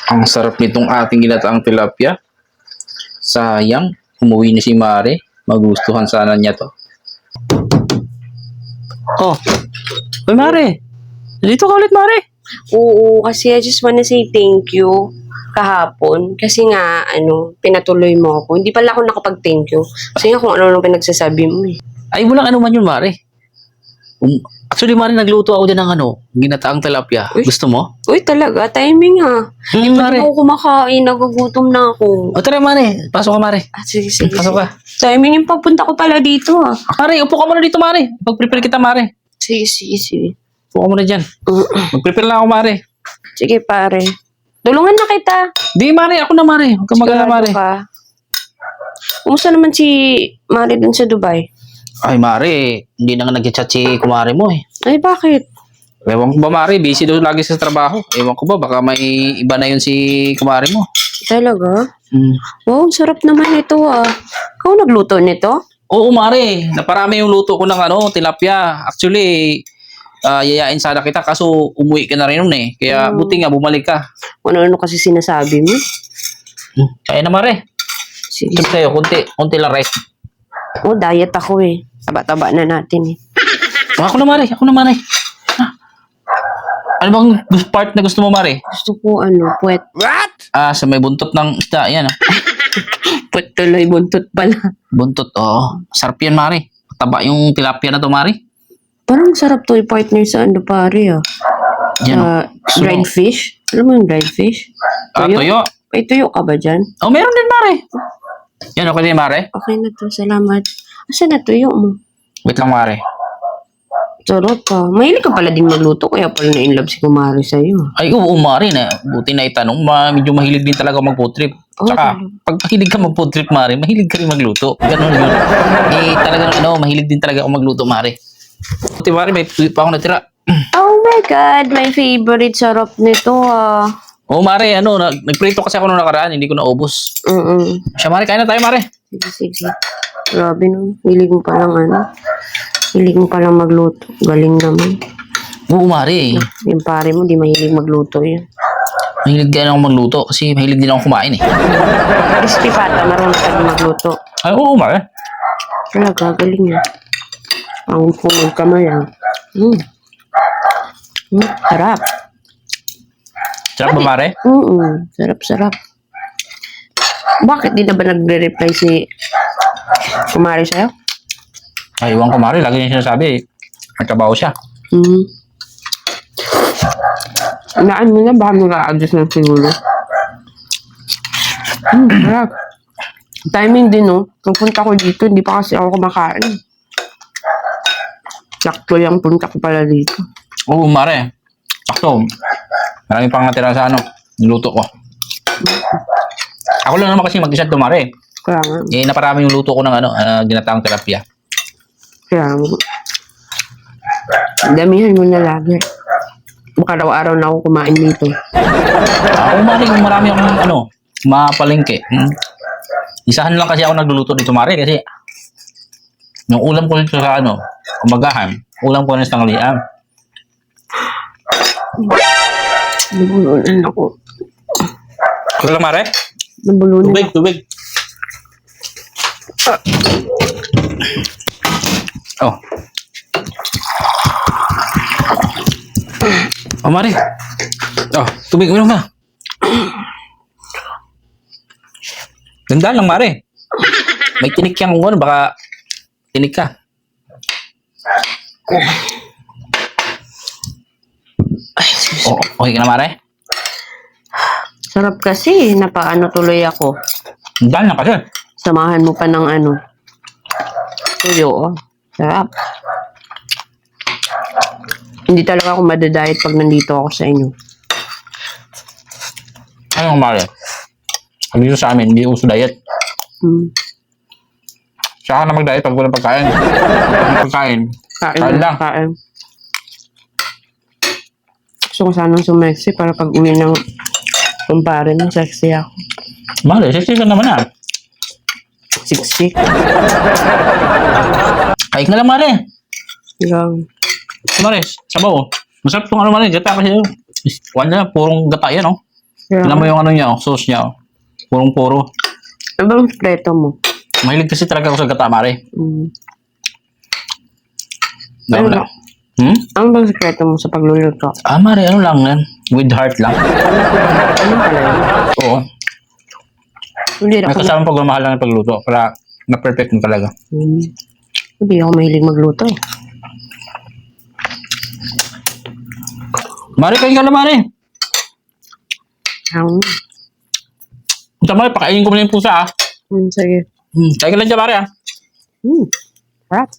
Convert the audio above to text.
Ang sarap nitong ating ginataang tilapia. Sayang, umuwi na si Mare. Magustuhan sana niya to. Oh, Uy Mare, dito ka ulit Mare. Oo, kasi I just wanna say thank you kahapon. Kasi nga, pinatuloy mo ako. Hindi pala ako nakapag-thank you. Kasi nga kung ano pinagsasabi mo eh. Ay, walang ano man yun Mare. Actually Mare, nagluto ako dyan ng ginataang tilapia. Uy. Gusto mo? Uy, talaga, timing ha. Hindi pa Mare. ako kumakain, nagugutom na ako. O tara Mare, pasok ka Mare. Sige, sige. Pasok ka. Timing yung papunta ko pala dito ha. Mare, upo ka muna dito Mare. Mag-prepare kita Mare. Sige, sige, sige. Upo ka muna dyan. Mag-prepare lang ako Mare. Sige, pare. Tulungan na kita. Di Mare, ako na Mare. Huwag ka mag-alala Mare. Ka. Kumusta naman si Mari dun sa Dubai? Ay Mare, hindi na nga nag-chat si kumare mo eh. Ay, bakit? Ewan ko ba Mare, busy daw lagi sa trabaho. Ewan ko ba, baka may iba na yun si kumare mo. Talaga? Hmm. Wow, sarap naman ito ah. Ikaw nagluto nito? Oo Mare, naparami yung luto ko ng tilapia. Actually, yayain sana kita kaso umuwi ka na rin nun eh. Kaya buti nga, bumalik ka. Ano-ano kasi sinasabi mo? Kaya na Mare. Sige. Sabi sa'yo, konti lang rest. Oh, diet ako eh. Taba-taba na natin eh. Ako na Mare. Ah. Ano bang part na gusto mo Mare? Gusto ko puwet. Sa may buntot ng isda, yan Puwet tuloy, buntot pala. Buntot, oo. Sarap yan Mare. Taba yung tilapia na to Mare. Parang sarap to i-partner sa pare ah. Yan, Dried fish? Alam mo yung dried fish? tuyo. May tuyo ka ba dyan? Oh, meron din Mare. Yan, okay din Mare. Okay na to, salamat. Asan na tuyo mo? Wait lang Mare. Sarap pa. Mahilig ka pala din magluto, kaya pala na-inlove si Kumari sa'yo. Ay, oo, Mare na. Buti na itanong. Medyo mahilig din talaga mag-food trip. Tsaka, pag mahilig ka mag-food trip, Mare, mahilig ka rin magluto. Ganun yun. Talagang mahilig din talaga ako magluto, Mare. Buti, Mare, may tuyo pa ako natira. Oh my God, my favorite sarap nito ah. Oo, Mare, nagprito kasi ako nung nakaraan, hindi ko naubos. Siya, Mare, kain na tayo, Mare. Sige. Grabe no. Hilig mo palang Hilig mo palang magluto. Galing naman. Oo, Mare. Yung pare mo, di mahilig magluto yun. Mahilig din ako magluto kasi mahilig din ako kumain eh. Crispy pata, marunong ka din magluto. Ay, oo, Mare. Talaga, galing yan. Ang punog kamay ah. Sarap. Sarap ba, Mare? Sarap. Bakit di na ba nagre-reply si Kumari sa'yo? Ay, iwan ko, Mare. Lagi niya sinasabi, nagtrabaho siya. Naan mo na, baka mag-a-adjust na siguro. Sarap. Timing din, no? Pagpunta ko dito, hindi pa kasi ako kumakain. Sakto yung punta ko pala dito. Oo, Mare. Sakto. Marami pang natira sa niluto ko. Ako lang naman kasi mag-isa to, Mare. Kaya nga. Naparami yung luto ko ng ginataang tilapia. Kaya nga. Damihan mo na lagi. Baka araw-araw na ako kumain dito. Ako, Mare, kung marami akong mapalengke. Isahan lang kasi ako nagluluto dito, Mare, kasi yung ulam ko dito sa kumagahan, ulam ko na sa tanghalian. Nabulunan ako. Ano lang, Mare? Nabulunan ako. Tubig. Oh. Oh, Mare. Oh, tubig uminom na. Ganda lang, Mare. May tinik yan kung baka tinik ka. Ay, okay ka na, Mare? Sarap kasi. Napaano tuloy ako. Ganda lang kasi. Samahan mo pa ng tuyo. Oh. Sarap. Hindi talaga ako madadiet pag nandito ako sa inyo. Ano, Mare? Dito sa amin, hindi uso diet. Saka na mag-diet pag walang pagkain. Pagkain. Kain lang. Kain. Gusto ko sanang sumexy para pag uwi ng kumpare mo, sexy ako. Mare, sexy ka naman Sexy. Kain na lang, Mare. Yung Mare, sabaw. Masarap itong Mare. Gata kasi. Wala na, purong gata yan, Tignan mo yung ano niya, sauce niya. Purong-puro. Ano bang sekreto mo? Mahilig kasi talaga ako sa gata, Mare. Ano Wala. ba? Ano bang sekreto mo sa pagluluto? Mare, ano lang yan? With heart lang. Ano pala yun? Oo. Hindi May ako, kasamang pagmamahal lang ng pagluto para na-perfect mo talaga. hindi ako mahilig magluto eh. Mare, kain ka na, Mare. Um, Punta, Mare, pakainin ko muna yung pusa, ah. sige. Kain ka lang dyan, Mare, ah. Sarap.